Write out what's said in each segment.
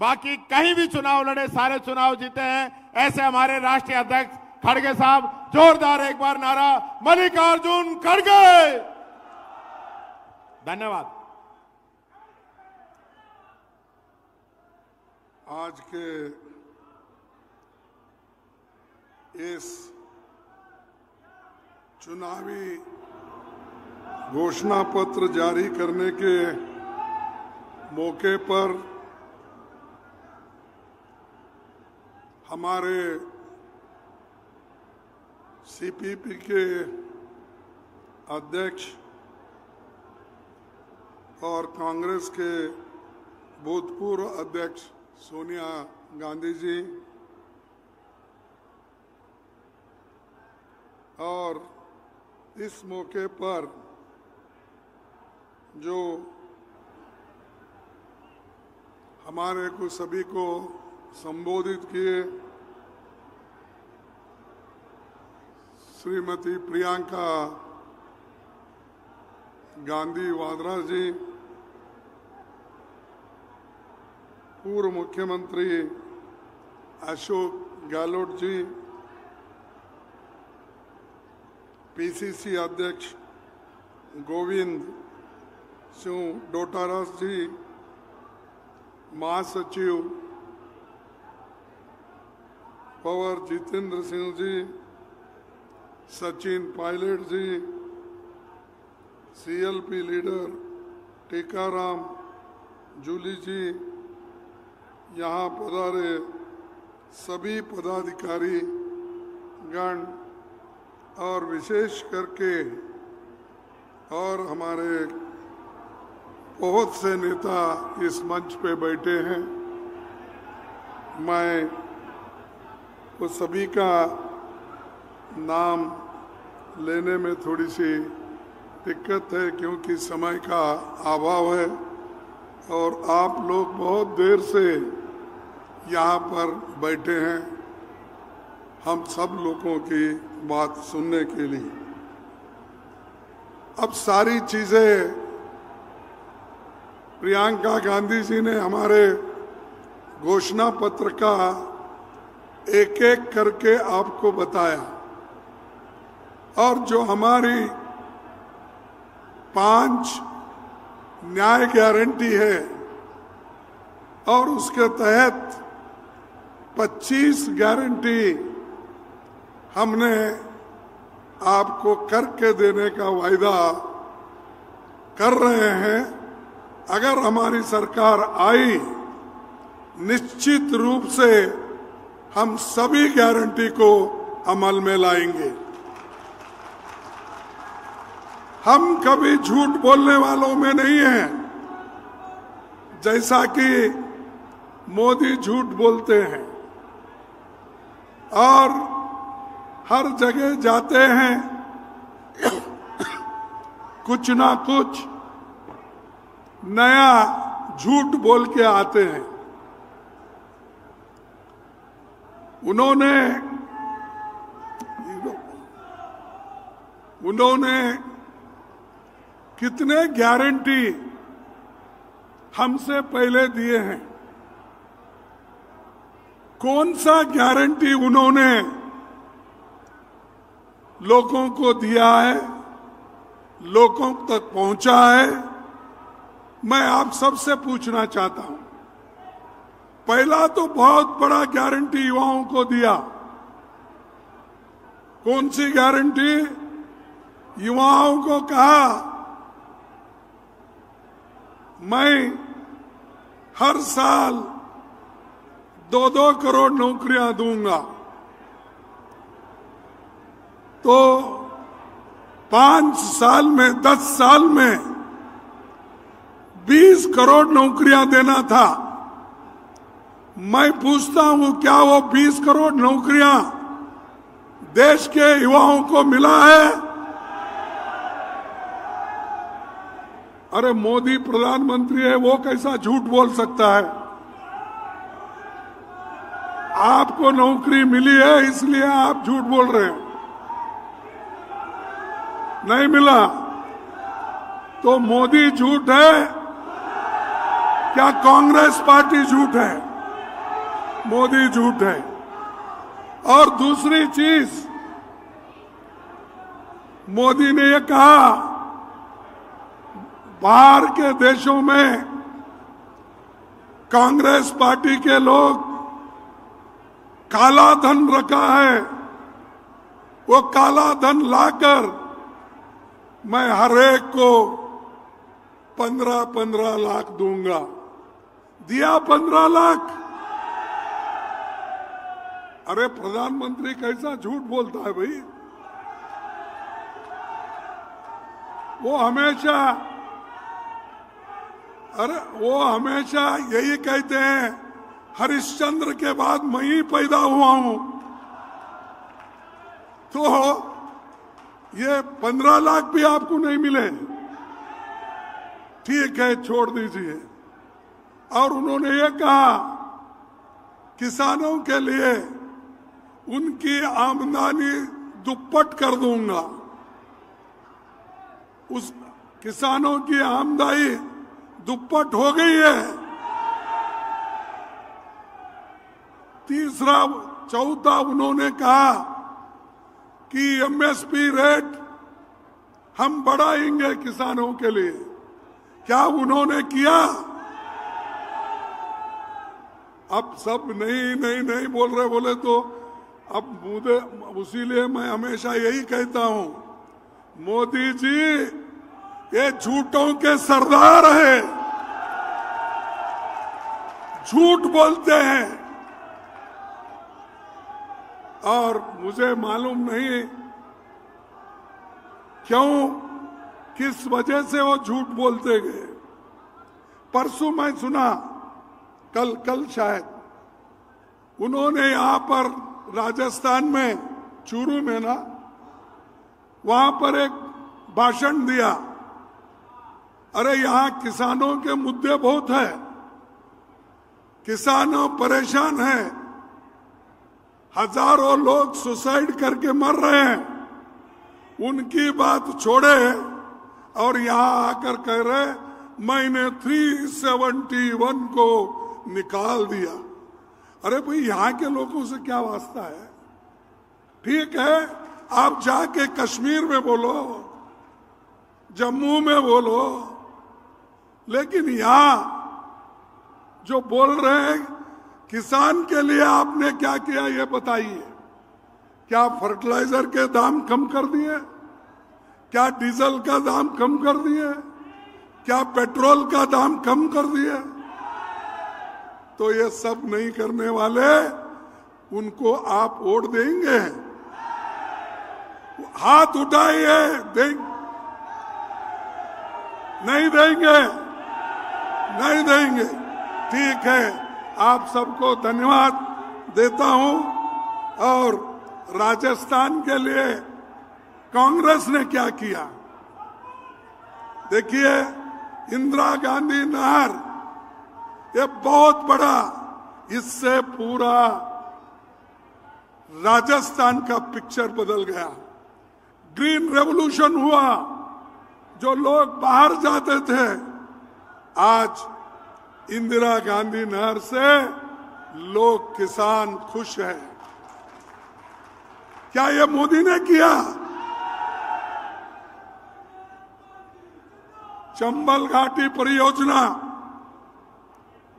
बाकी कहीं भी चुनाव लड़े सारे चुनाव जीते हैं। ऐसे हमारे राष्ट्रीय अध्यक्ष खड़गे साहब, जोरदार एक बार नारा, मल्लिकार्जुन खड़गे। धन्यवाद। आज के इस चुनावी घोषणा पत्र जारी करने के मौके पर हमारे सीपीपी के अध्यक्ष और कांग्रेस के भूतपूर्व अध्यक्ष सोनिया गांधी जी और इस मौके पर जो हमारे को सभी को संबोधित किए, श्रीमती प्रियंका गांधी वाड्रा जी, पूर्व मुख्यमंत्री अशोक गहलोत जी, पीसीसी अध्यक्ष गोविंद सिंह डोटारा जी, महासचिव पवर जितेंद्र सिंह जी, सचिन पायलट जी, सीएलपी लीडर टीकाराम जूली जी, यहाँ पधारे सभी पदाधिकारी गण और विशेष करके और हमारे बहुत से नेता इस मंच पे बैठे हैं। मैं वो सभी का नाम लेने में थोड़ी सी दिक्कत है क्योंकि समय का अभाव है और आप लोग बहुत देर से यहाँ पर बैठे हैं हम सब लोगों की बात सुनने के लिए। अब सारी चीजें प्रियंका गांधी जी ने हमारे घोषणा पत्र का एक एक करके आपको बताया और जो हमारी 5 न्याय गारंटी है और उसके तहत 25 गारंटी हमने आपको करके देने का वायदा कर रहे हैं। अगर हमारी सरकार आई, निश्चित रूप से हम सभी गारंटी को अमल में लाएंगे। हम कभी झूठ बोलने वालों में नहीं हैं, जैसा कि मोदी झूठ बोलते हैं और हर जगह जाते हैं कुछ ना कुछ नया झूठ बोल के आते हैं। उन्होंने कितने गारंटी हमसे पहले दिए हैं, कौन सा गारंटी उन्होंने लोगों को दिया है, लोगों तक पहुंचा है, मैं आप सबसे पूछना चाहता हूं। पहला तो बहुत बड़ा गारंटी युवाओं को दिया। कौन सी गारंटी? युवाओं को कहा मैं हर साल 2-2 करोड़ नौकरियां दूंगा। तो 5 साल में 10 साल में 20 करोड़ नौकरियां देना था। मैं पूछता हूं क्या वो 20 करोड़ नौकरियां देश के युवाओं को मिला है? अरे मोदी प्रधानमंत्री है, वो कैसा झूठ बोल सकता है? आपको नौकरी मिली है इसलिए आप झूठ बोल रहे हैं। नहीं मिला तो मोदी झूठ है क्या कांग्रेस पार्टी झूठ है? मोदी झूठ है। और दूसरी चीज, मोदी ने ये कहा बाहर के देशों में कांग्रेस पार्टी के लोग काला धन रखा है, वो काला धन लाकर मैं हर एक को 15-15 लाख दूंगा। दिया 15 लाख। अरे प्रधानमंत्री कैसा झूठ बोलता है भाई। वो हमेशा यही कहते हैं, हरिश्चंद्र के बाद मैं ही पैदा हुआ हूं। तो ये 15 लाख भी आपको नहीं मिले, ठीक है, छोड़ दीजिए। और उन्होंने ये कहा किसानों के लिए उनकी आमदनी दुप्पट कर दूंगा। उस किसानों की आमदनी दुप्पट हो गई है। तीसरा, चौथा, उन्होंने कहा कि एमएसपी रेट हम बढ़ाएंगे किसानों के लिए। क्या उन्होंने किया? अब सब नहीं बोल रहे, बोले तो अब मुझे, उसीलिए मैं हमेशा यही कहता हूं, मोदी जी ये झूठों के सरदार है, झूठ बोलते हैं। और मुझे मालूम नहीं क्यों, किस वजह से वो झूठ बोलते गए। परसों मैं सुना, कल शायद, उन्होंने यहां पर राजस्थान में चूरू में ना, वहां पर एक भाषण दिया। अरे यहां किसानों के मुद्दे बहुत है, किसानों परेशान हैं, हजारों लोग सुसाइड करके मर रहे हैं, उनकी बात छोड़े और यहां आकर कह रहे मैंने 371 को निकाल दिया। अरे भाई, यहां के लोगों से क्या वास्ता है? ठीक है, आप जाके कश्मीर में बोलो, जम्मू में बोलो, लेकिन यहां जो बोल रहे हैं किसान के लिए आपने क्या किया ये बताइए। क्या फर्टिलाइजर के दाम कम कर दिए? क्या डीजल का दाम कम कर दिए? क्या पेट्रोल का दाम कम कर दिए? तो ये सब नहीं करने वाले, उनको आप वोट देंगे? हाथ उठाइए, नहीं देंगे? नहीं देंगे। ठीक है, आप सबको धन्यवाद देता हूं। और राजस्थान के लिए कांग्रेस ने क्या किया देखिए, इंदिरा गांधी नहर, ये बहुत बड़ा, इससे पूरा राजस्थान का पिक्चर बदल गया। ग्रीन रेवोल्यूशन हुआ, जो लोग बाहर जाते थे, आज इंदिरा गांधी नहर से लोग, किसान खुश हैं। क्या ये मोदी ने किया? चंबल घाटी परियोजना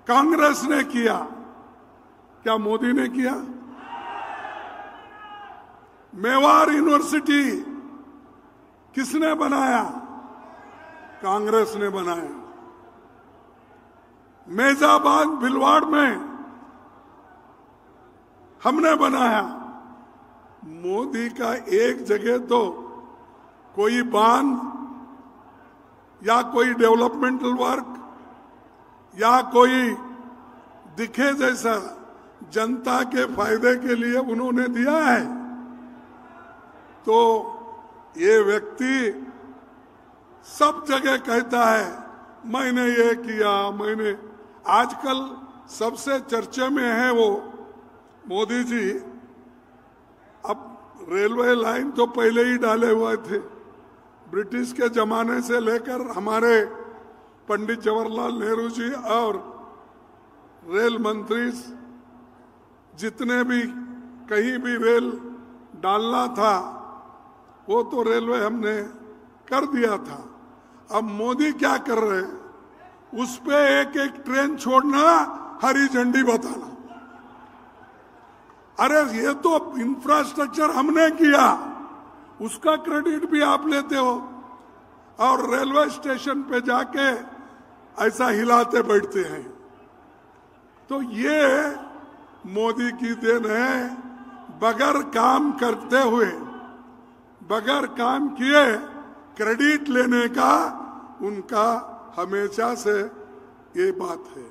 कांग्रेस ने किया, क्या मोदी ने किया? मेवाड़ यूनिवर्सिटी किसने बनाया? कांग्रेस ने बनाया। मेजाबाद भिलवाड़ में हमने बनाया। मोदी का एक जगह तो कोई बांध या कोई डेवलपमेंटल वर्क या कोई दिखे जैसा जनता के फायदे के लिए उन्होंने दिया है। तो ये व्यक्ति सब जगह कहता है मैंने ये किया, मैंने। आजकल सबसे चर्चे में है वो मोदी जी। अब रेलवे लाइन तो पहले ही डाले हुए थे, ब्रिटिश के जमाने से लेकर हमारे पंडित जवाहरलाल नेहरू जी और रेल मंत्री जितने भी कहीं भी रेल डालना था वो तो रेलवे हमने कर दिया था। अब मोदी क्या कर रहे हैं, उस पे एक एक ट्रेन छोड़ना, हरी झंडी बताना। अरे ये तो इंफ्रास्ट्रक्चर हमने किया, उसका क्रेडिट भी आप लेते हो और रेलवे स्टेशन पे जाके ऐसा हिलाते बैठते हैं। तो ये मोदी की देन है, बगैर काम करते हुए, बगैर काम किए क्रेडिट लेने का उनका हमेशा से ये बात है।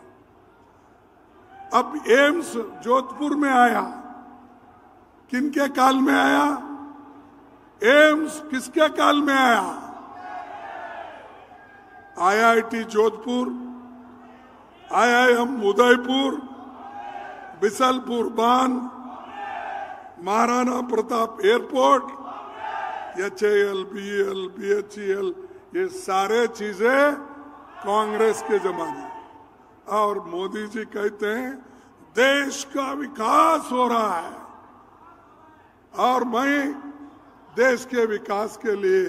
अब एम्स जोधपुर में आया, किनके काल में आया? एम्स किसके काल में आया? आईआईटी जोधपुर, आईआईएम उदयपुर, बिसलपुर बांध, Maharana Pratap airport, HAL, BL, BHEL, ये सारे चीजें कांग्रेस के जमाने। और मोदी जी कहते हैं देश का विकास हो रहा है और मैं देश के विकास के लिए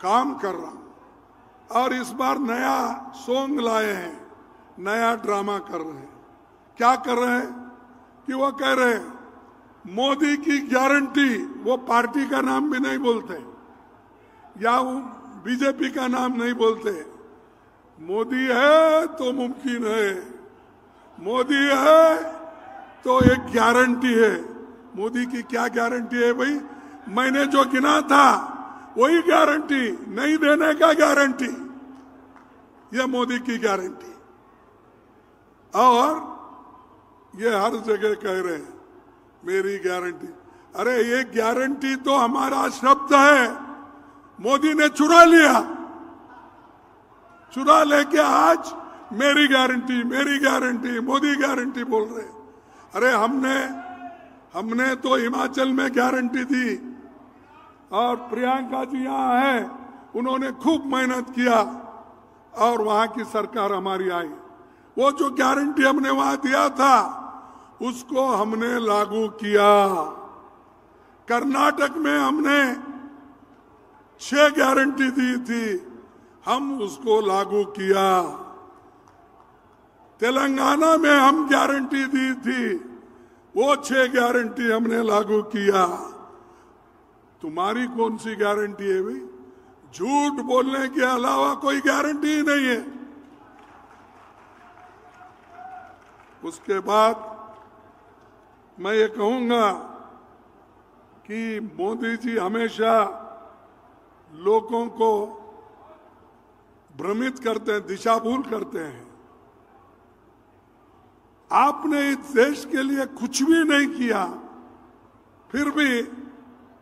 काम कर रहा हूं। और इस बार नया सॉन्ग लाए हैं, नया ड्रामा कर रहे हैं। क्या कर रहे हैं कि वो कह रहे हैं मोदी की गारंटी, वो पार्टी का नाम भी नहीं बोलते या वो बीजेपी का नाम नहीं बोलते। मोदी है तो मुमकिन है, मोदी है तो एक गारंटी है। मोदी की क्या गारंटी है भाई? मैंने जो गिना था वही गारंटी, नहीं देने का गारंटी, यह मोदी की गारंटी। और ये हर जगह कह रहे हैं मेरी गारंटी। अरे ये गारंटी तो हमारा शब्द है, मोदी ने चुरा लिया, चुरा लेके आज मेरी गारंटी, मेरी गारंटी, मोदी गारंटी बोल रहे। अरे हमने तो हिमाचल में गारंटी दी और प्रियंका जी यहाँ है, उन्होंने खूब मेहनत किया और वहां की सरकार हमारी आई। वो जो गारंटी हमने वहां दिया था उसको हमने लागू किया। कर्नाटक में हमने 6 गारंटी दी थी, हम उसको लागू किया। तेलंगाना में हम गारंटी दी थी, वो 6 गारंटी हमने लागू किया। तुम्हारी कौन सी गारंटी है भाई? झूठ बोलने के अलावा कोई गारंटी ही नहीं है। उसके बाद मैं ये कहूंगा कि मोदी जी हमेशा लोगों को भ्रमित करते हैं, दिशा भूल करते हैं। आपने इस देश के लिए कुछ भी नहीं किया, फिर भी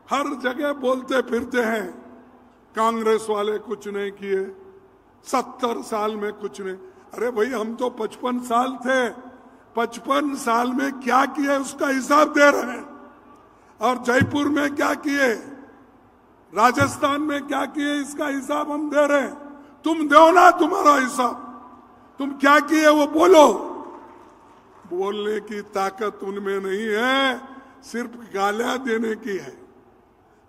हर जगह बोलते फिरते हैं कांग्रेस वाले कुछ नहीं किए, 70 साल में कुछ नहीं। अरे भाई हम तो 55 साल थे, 55 साल में क्या किए उसका हिसाब दे रहे हैं। और जयपुर में क्या किए, राजस्थान में क्या किए, इसका हिसाब हम दे रहे हैं। तुम दो ना तुम्हारा हिसाब, तुम क्या किए वो बोलो। बोलने की ताकत उनमें नहीं है, सिर्फ गालियां देने की है।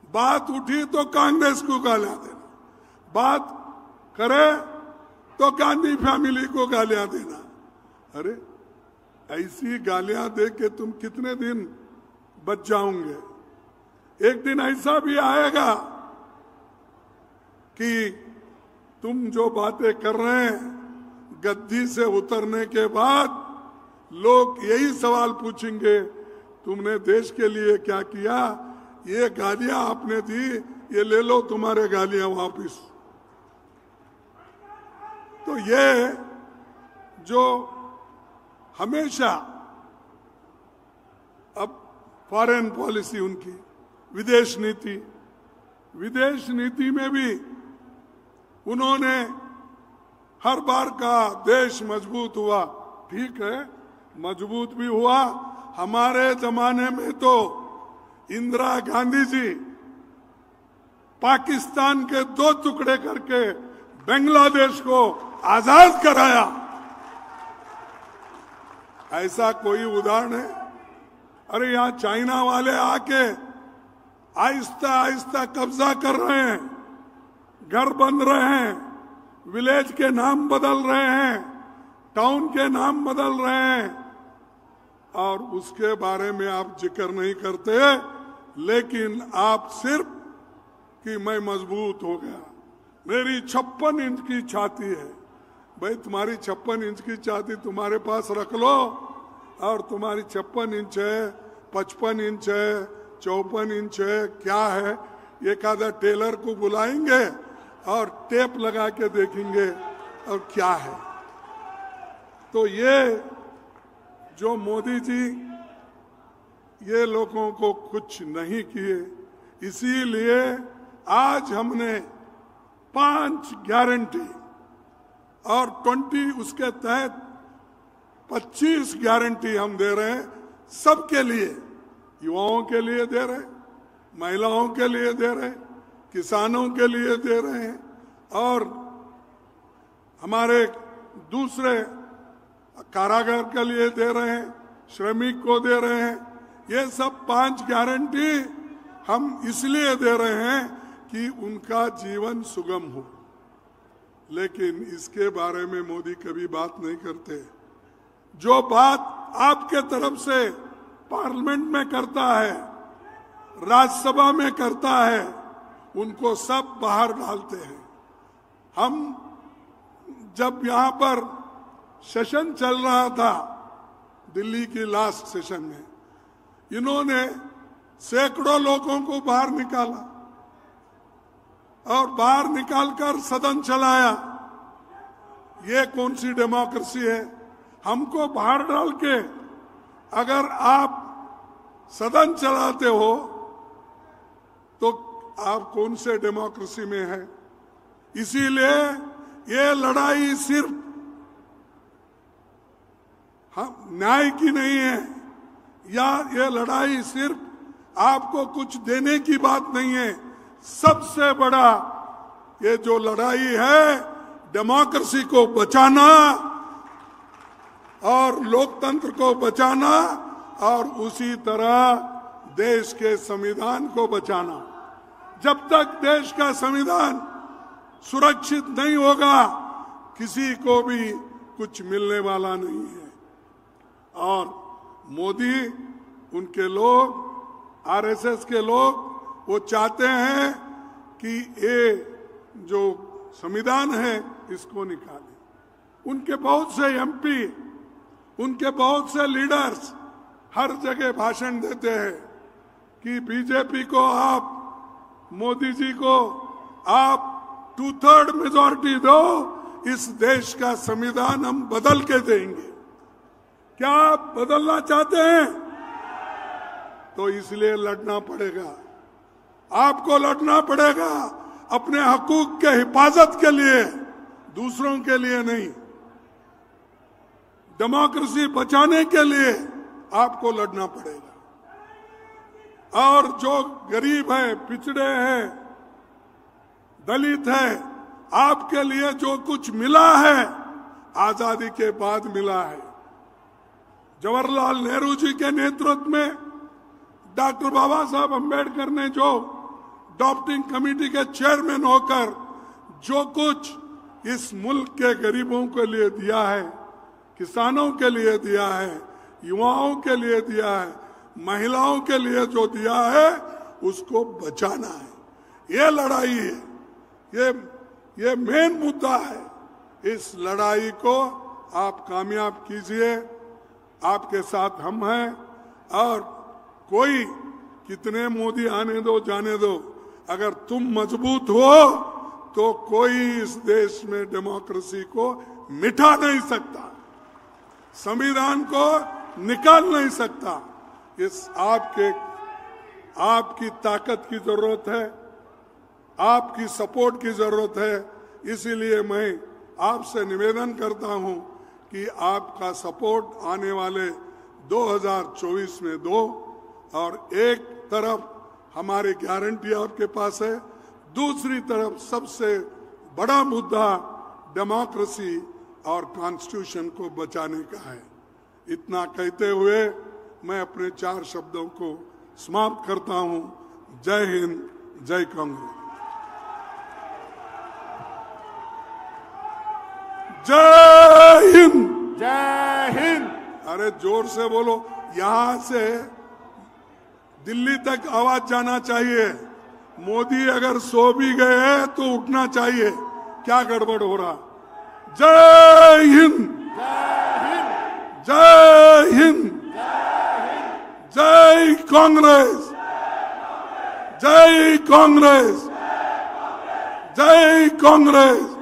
बात उठी तो कांग्रेस को गालियां देना, बात करे तो गांधी फैमिली को गालियां देना। अरे ऐसी गालियां दे के तुम कितने दिन बच जाओगे? एक दिन ऐसा भी आएगा कि तुम जो बातें कर रहे हैं, गद्दी से उतरने के बाद लोग यही सवाल पूछेंगे तुमने देश के लिए क्या किया? ये गालियां आपने दी, ये ले लो तुम्हारे गालियां वापिस। तो ये जो हमेशा अब फॉरेन पॉलिसी उनकी, विदेश नीति में भी उन्होंने हर बार का देश मजबूत हुआ। ठीक है, मजबूत भी हुआ। हमारे जमाने में तो इंदिरा गांधी जी पाकिस्तान के 2 टुकड़े करके बांग्लादेश को आजाद कराया। ऐसा कोई उदाहरण है? अरे यहाँ चाइना वाले आके आहिस्ता आहिस्ता कब्जा कर रहे हैं, घर बन रहे हैं, विलेज के नाम बदल रहे हैं, टाउन के नाम बदल रहे हैं, और उसके बारे में आप जिक्र नहीं करते। लेकिन आप सिर्फ कि मैं मजबूत हो गया, मेरी 56 इंच की छाती है। भाई तुम्हारी 56 इंच की छाती तुम्हारे पास रख लो, और तुम्हारी 56 इंच है, 55 इंच है, 54 इंच है, क्या है? एक आधा टेलर को बुलाएंगे और टेप लगा के देखेंगे और क्या है। तो ये जो मोदी जी ये लोगों को कुछ नहीं किए, इसीलिए आज हमने 5 गारंटी और 20 उसके तहत 25 गारंटी हम दे रहे हैं सबके लिए। युवाओं के लिए दे रहे हैं, महिलाओं के लिए दे रहे हैं, किसानों के लिए दे रहे हैं, और हमारे दूसरे कारागार के लिए दे रहे हैं, श्रमिक को दे रहे हैं। ये सब 5 गारंटी हम इसलिए दे रहे हैं कि उनका जीवन सुगम हो। लेकिन इसके बारे में मोदी कभी बात नहीं करते। जो बात आपके तरफ से पार्लियामेंट में करता है, राज्यसभा में करता है, उनको सब बाहर डालते हैं। हम जब यहाँ पर सेशन चल रहा था, दिल्ली की लास्ट सेशन में, इन्होंने सैकड़ों लोगों को बाहर निकाला और बाहर निकालकर सदन चलाया। ये कौन सी डेमोक्रेसी है? हमको बाहर डाल के अगर आप सदन चलाते हो तो आप कौन से डेमोक्रेसी में है? इसीलिए ये लड़ाई सिर्फ न्याय की नहीं है, या ये लड़ाई सिर्फ आपको कुछ देने की बात नहीं है। सबसे बड़ा ये जो लड़ाई है, डेमोक्रेसी को बचाना और लोकतंत्र को बचाना, और उसी तरह देश के संविधान को बचाना। जब तक देश का संविधान सुरक्षित नहीं होगा, किसी को भी कुछ मिलने वाला नहीं है। और मोदी, उनके लोग, आरएसएस के लोग, वो चाहते हैं कि ये जो संविधान है इसको निकालें। उनके बहुत से एमपी, उनके बहुत से लीडर्स हर जगह भाषण देते हैं कि बीजेपी को आप, मोदी जी को आप 2/3 मेजॉरिटी दो, इस देश का संविधान हम बदल के देंगे। क्या आप बदलना चाहते हैं? तो इसलिए लड़ना पड़ेगा, आपको लड़ना पड़ेगा अपने हकूक के हिफाजत के लिए, दूसरों के लिए नहीं। डेमोक्रेसी बचाने के लिए आपको लड़ना पड़ेगा। और जो गरीब है, पिछड़े हैं, दलित है, आपके लिए जो कुछ मिला है आजादी के बाद मिला है। जवाहरलाल नेहरू जी के नेतृत्व में डॉक्टर बाबा साहब अम्बेडकर ने जो ड्राफ्टिंग कमेटी के चेयरमैन होकर जो कुछ इस मुल्क के गरीबों के लिए दिया है, किसानों के लिए दिया है, युवाओं के लिए दिया है, महिलाओं के लिए जो दिया है, उसको बचाना है। ये लड़ाई है, ये मेन मुद्दा है। इस लड़ाई को आप कामयाब कीजिए, आपके साथ हम हैं। और कोई कितने मोदी आने दो जाने दो, अगर तुम मजबूत हो तो कोई इस देश में डेमोक्रेसी को मिटा नहीं सकता, संविधान को निकाल नहीं सकता। इस आपकी ताकत की जरूरत है, आपकी सपोर्ट की जरूरत है। इसीलिए मैं आपसे निवेदन करता हूं कि आपका सपोर्ट आने वाले 2024 में दो। और एक तरफ हमारी गारंटी आपके पास है, दूसरी तरफ सबसे बड़ा मुद्दा डेमोक्रेसी और कॉन्स्टिट्यूशन को बचाने का है। इतना कहते हुए मैं अपने 4 शब्दों को समाप्त करता हूं। जय हिंद, जय कांग्रेस। जय हिंद, जय हिंद। अरे जोर से बोलो, यहां से दिल्ली तक आवाज जाना चाहिए। मोदी अगर सो भी गए हैं तो उठना चाहिए। क्या गड़बड़ हो रहा? जय हिंद, जय हिंद, जय कांग्रेस, जय कांग्रेस, जय कांग्रेस।